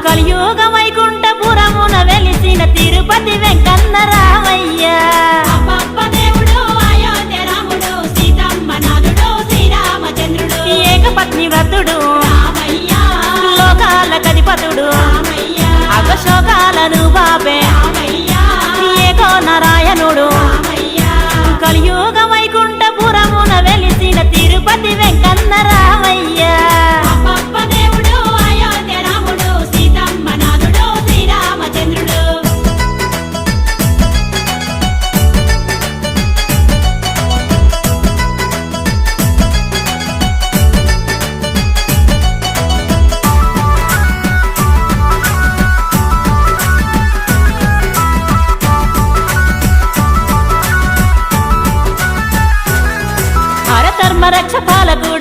కలియుగ వైకుంఠపురమున వెలిసిన తిరుపతి వెంకన్న రామయ్య ఏకపత్ని వ్రతుడు లోకాల కధిపతుడు అగశోకాలను బాబే ఏకో నారాయణుడు కలియుగ వైకుంఠపురమున వెలిసిన తిరుపతి వెంకన్న రామయ్య రక్ష పాలకుడు